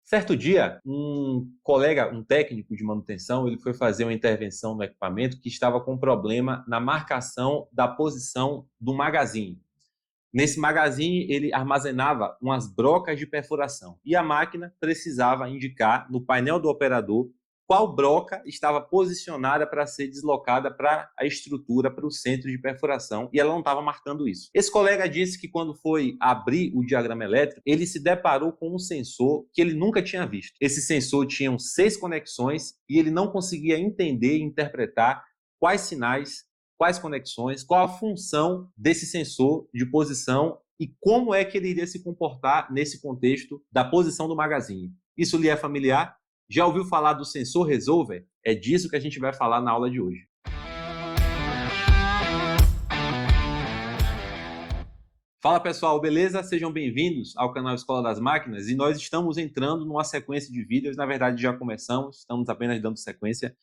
Certo dia, um colega, um técnico de manutenção, ele foi fazer uma intervenção no equipamento que estava com problema na marcação da posição do magazine. Nesse magazine, ele armazenava umas brocas de perfuração e a máquina precisava indicar no painel do operador qual broca estava posicionada para ser deslocada para a estrutura, para o centro de perfuração, e ela não estava marcando isso. Esse colega disse que quando foi abrir o diagrama elétrico, ele se deparou com um sensor que ele nunca tinha visto. Esse sensor tinha 6 conexões e ele não conseguia entender e interpretar quais sinais, quais conexões, qual a função desse sensor de posição e como é que ele iria se comportar nesse contexto da posição do magazine. Isso lhe é familiar? Já ouviu falar do sensor resolver? É disso que a gente vai falar na aula de hoje. Fala pessoal, beleza? Sejam bem-vindos ao canal Escola das Máquinas e nós estamos entrando numa sequência de vídeos, na verdade já começamos, estamos apenas dando sequência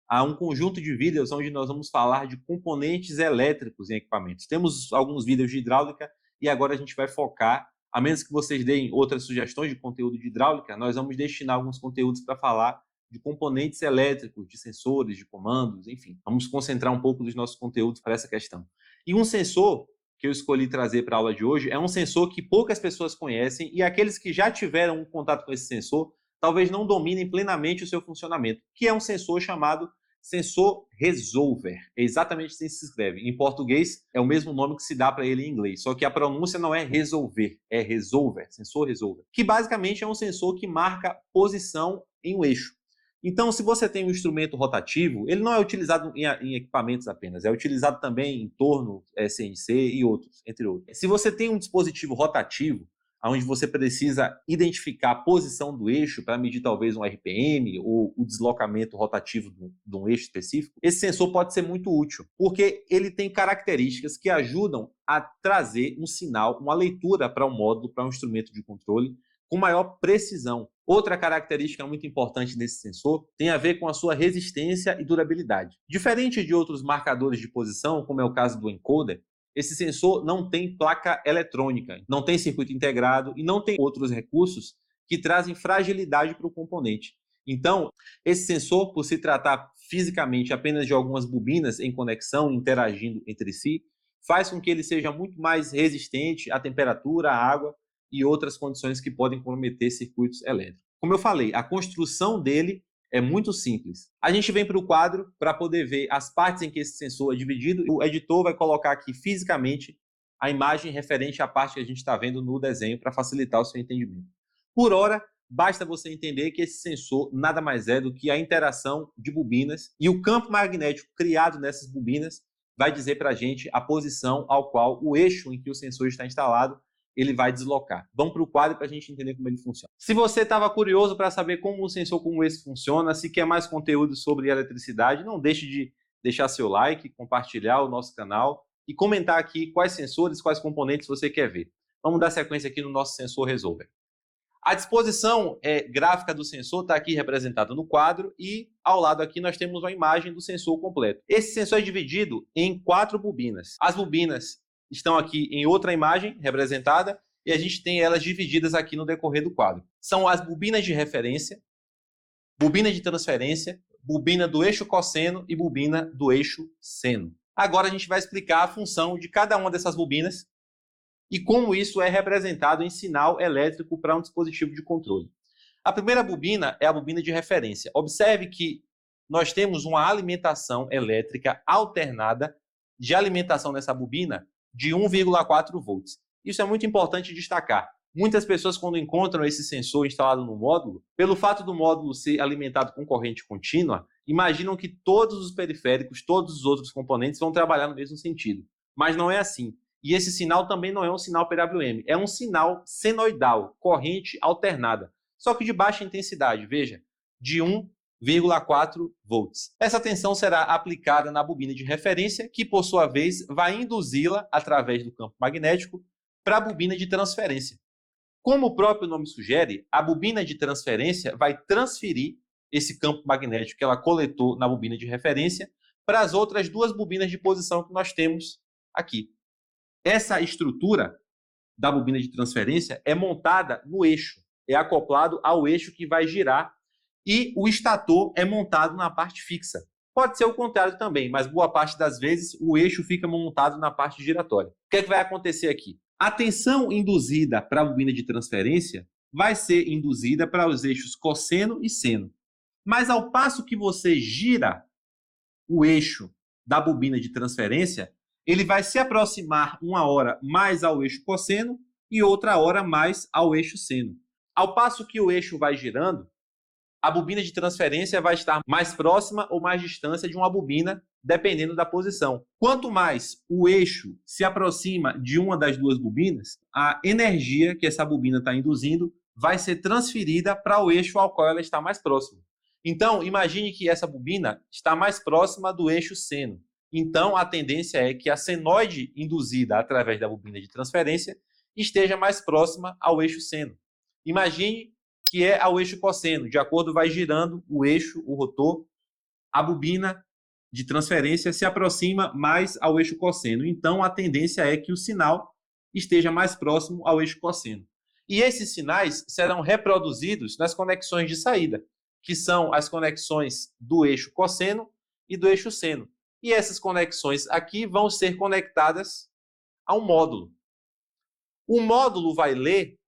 a um conjunto de vídeos onde nós vamos falar de componentes elétricos em equipamentos. Temos alguns vídeos de hidráulica e agora a gente vai focar, a menos que vocês deem outras sugestões de conteúdo de hidráulica, nós vamos destinar alguns conteúdos para falar de componentes elétricos, de sensores, de comandos, enfim. Vamos concentrar um pouco dos nossos conteúdos para essa questão. E um sensor que eu escolhi trazer para a aula de hoje é um sensor que poucas pessoas conhecem e aqueles que já tiveram um contato com esse sensor talvez não dominem plenamente o seu funcionamento, que é um sensor chamado sensor resolver. É exatamente assim que se escreve. Em português, é o mesmo nome que se dá para ele em inglês, só que a pronúncia não é resolver, é resolver, sensor resolver, que basicamente é um sensor que marca posição em um eixo. Então, se você tem um instrumento rotativo, ele não é utilizado em equipamentos apenas, é utilizado também em torno, CNC e outros, entre outros. Se você tem um dispositivo rotativo, onde você precisa identificar a posição do eixo para medir talvez um RPM ou o deslocamento rotativo de um eixo específico, esse sensor pode ser muito útil, porque ele tem características que ajudam a trazer um sinal, uma leitura para um módulo, para um instrumento de controle, com maior precisão. Outra característica muito importante desse sensor tem a ver com a sua resistência e durabilidade. Diferente de outros marcadores de posição, como é o caso do encoder, esse sensor não tem placa eletrônica, não tem circuito integrado e não tem outros recursos que trazem fragilidade para o componente. Então, esse sensor, por se tratar fisicamente apenas de algumas bobinas em conexão, interagindo entre si, faz com que ele seja muito mais resistente à temperatura, à água e outras condições que podem comprometer circuitos elétricos. Como eu falei, a construção dele é muito simples. A gente vem para o quadro para poder ver as partes em que esse sensor é dividido. O editor vai colocar aqui fisicamente a imagem referente à parte que a gente está vendo no desenho para facilitar o seu entendimento. Por hora, basta você entender que esse sensor nada mais é do que a interação de bobinas e o campo magnético criado nessas bobinas vai dizer para a gente a posição ao qual o eixo em que o sensor está instalado ele vai deslocar. Vamos para o quadro para a gente entender como ele funciona. Se você estava curioso para saber como um sensor como esse funciona, se quer mais conteúdo sobre eletricidade, não deixe de deixar seu like, compartilhar o nosso canal e comentar aqui quais sensores, quais componentes você quer ver. Vamos dar sequência aqui no nosso sensor resolver. A disposição gráfica do sensor está aqui representada no quadro e ao lado aqui nós temos uma imagem do sensor completo. Esse sensor é dividido em 4 bobinas. As bobinas estão aqui em outra imagem representada e a gente tem elas divididas aqui no decorrer do quadro. São as bobinas de referência, bobina de transferência, bobina do eixo cosseno e bobina do eixo seno. Agora a gente vai explicar a função de cada uma dessas bobinas e como isso é representado em sinal elétrico para um dispositivo de controle. A primeira bobina é a bobina de referência. Observe que nós temos uma alimentação elétrica alternada de alimentação nessa bobina de 1,4 volts. Isso é muito importante destacar. Muitas pessoas, quando encontram esse sensor instalado no módulo, pelo fato do módulo ser alimentado com corrente contínua, imaginam que todos os periféricos, todos os outros componentes vão trabalhar no mesmo sentido. Mas não é assim. E esse sinal também não é um sinal PWM, é um sinal senoidal, corrente alternada, só que de baixa intensidade, veja, de 1,4 volts. Essa tensão será aplicada na bobina de referência, que por sua vez vai induzi-la através do campo magnético para a bobina de transferência. Como o próprio nome sugere, a bobina de transferência vai transferir esse campo magnético que ela coletou na bobina de referência para as outras 2 bobinas de posição que nós temos aqui. Essa estrutura da bobina de transferência é montada no eixo. é acoplado ao eixo que vai girar e o estator é montado na parte fixa. Pode ser o contrário também, mas boa parte das vezes o eixo fica montado na parte giratória. O que é que vai acontecer aqui? A tensão induzida para a bobina de transferência vai ser induzida para os eixos cosseno e seno. Mas ao passo que você gira o eixo da bobina de transferência, ele vai se aproximar uma hora mais ao eixo cosseno e outra hora mais ao eixo seno. Ao passo que o eixo vai girando, a bobina de transferência vai estar mais próxima ou mais distante de uma bobina, dependendo da posição. Quanto mais o eixo se aproxima de uma das duas bobinas, a energia que essa bobina está induzindo vai ser transferida para o eixo ao qual ela está mais próxima. Então, imagine que essa bobina está mais próxima do eixo seno. Então, a tendência é que a senoide induzida através da bobina de transferência esteja mais próxima ao eixo seno. Imagine que é ao eixo cosseno. De acordo, vai girando o eixo, o rotor, a bobina de transferência se aproxima mais ao eixo cosseno. Então, a tendência é que o sinal esteja mais próximo ao eixo cosseno. E esses sinais serão reproduzidos nas conexões de saída, que são as conexões do eixo cosseno e do eixo seno. E essas conexões aqui vão ser conectadas a um módulo. O módulo vai ler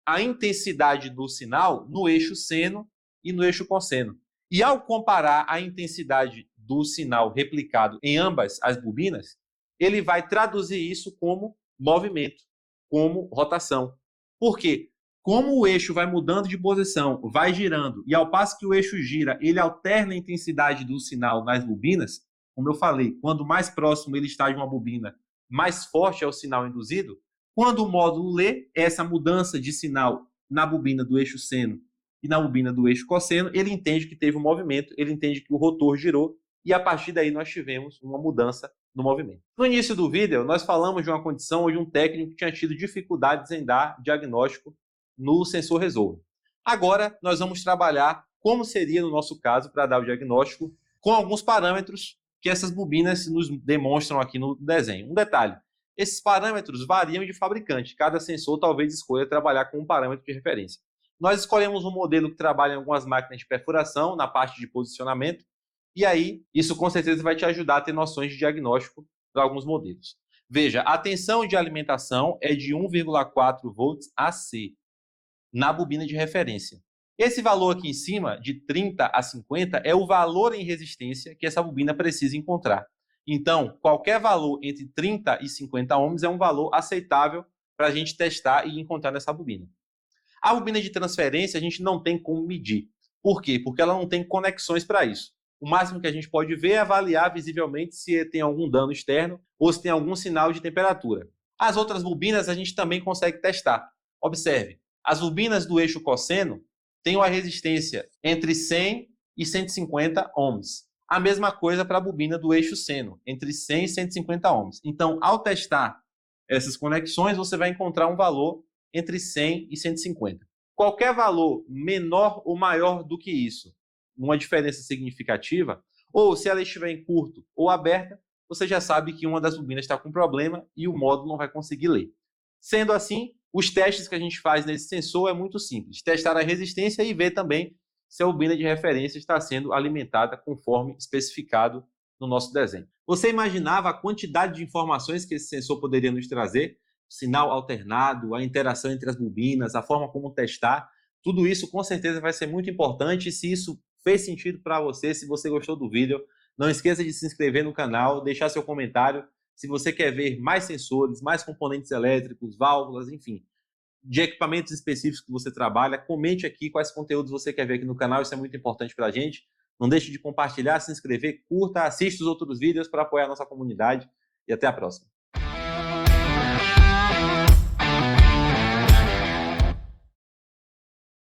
a intensidade do sinal no eixo seno e no eixo cosseno. E ao comparar a intensidade do sinal replicado em ambas as bobinas, ele vai traduzir isso como movimento, como rotação. Por quê? Como o eixo vai mudando de posição, vai girando, e ao passo que o eixo gira, ele alterna a intensidade do sinal nas bobinas, como eu falei, quando mais próximo ele está de uma bobina, mais forte é o sinal induzido. Quando o módulo lê essa mudança de sinal na bobina do eixo seno e na bobina do eixo cosseno, ele entende que teve um movimento, ele entende que o rotor girou, e a partir daí nós tivemos uma mudança no movimento. No início do vídeo, nós falamos de uma condição onde um técnico tinha tido dificuldades em dar diagnóstico no sensor resolver. Agora, nós vamos trabalhar como seria no nosso caso para dar o diagnóstico com alguns parâmetros que essas bobinas nos demonstram aqui no desenho. Um detalhe, esses parâmetros variam de fabricante, cada sensor talvez escolha trabalhar com um parâmetro de referência. Nós escolhemos um modelo que trabalha em algumas máquinas de perfuração, na parte de posicionamento, e aí isso com certeza vai te ajudar a ter noções de diagnóstico para alguns modelos. Veja, a tensão de alimentação é de 1,4 volts AC na bobina de referência. Esse valor aqui em cima, de 30 a 50, é o valor em resistência que essa bobina precisa encontrar. Então, qualquer valor entre 30 e 50 ohms é um valor aceitável para a gente testar e encontrar nessa bobina. A bobina de transferência a gente não tem como medir. Por quê? Porque ela não tem conexões para isso. O máximo que a gente pode ver é avaliar visivelmente se tem algum dano externo ou se tem algum sinal de temperatura. As outras bobinas a gente também consegue testar. Observe, as bobinas do eixo cosseno têm uma resistência entre 100 e 150 ohms. A mesma coisa para a bobina do eixo seno, entre 100 e 150 ohms. Então, ao testar essas conexões, você vai encontrar um valor entre 100 e 150. Qualquer valor menor ou maior do que isso, uma diferença significativa, ou se ela estiver em curto ou aberta, você já sabe que uma das bobinas está com problema e o módulo não vai conseguir ler. Sendo assim, os testes que a gente faz nesse sensor é muito simples. Testar a resistência e ver também se a bobina de referência está sendo alimentada conforme especificado no nosso desenho. Você imaginava a quantidade de informações que esse sensor poderia nos trazer? Sinal alternado, a interação entre as bobinas, a forma como testar, tudo isso com certeza vai ser muito importante. Se isso fez sentido para você, se você gostou do vídeo, não esqueça de se inscrever no canal, deixar seu comentário. Se você quer ver mais sensores, mais componentes elétricos, válvulas, enfim, de equipamentos específicos que você trabalha, comente aqui quais conteúdos você quer ver aqui no canal, isso é muito importante para a gente. Não deixe de compartilhar, se inscrever, curta, assista os outros vídeos para apoiar a nossa comunidade e até a próxima.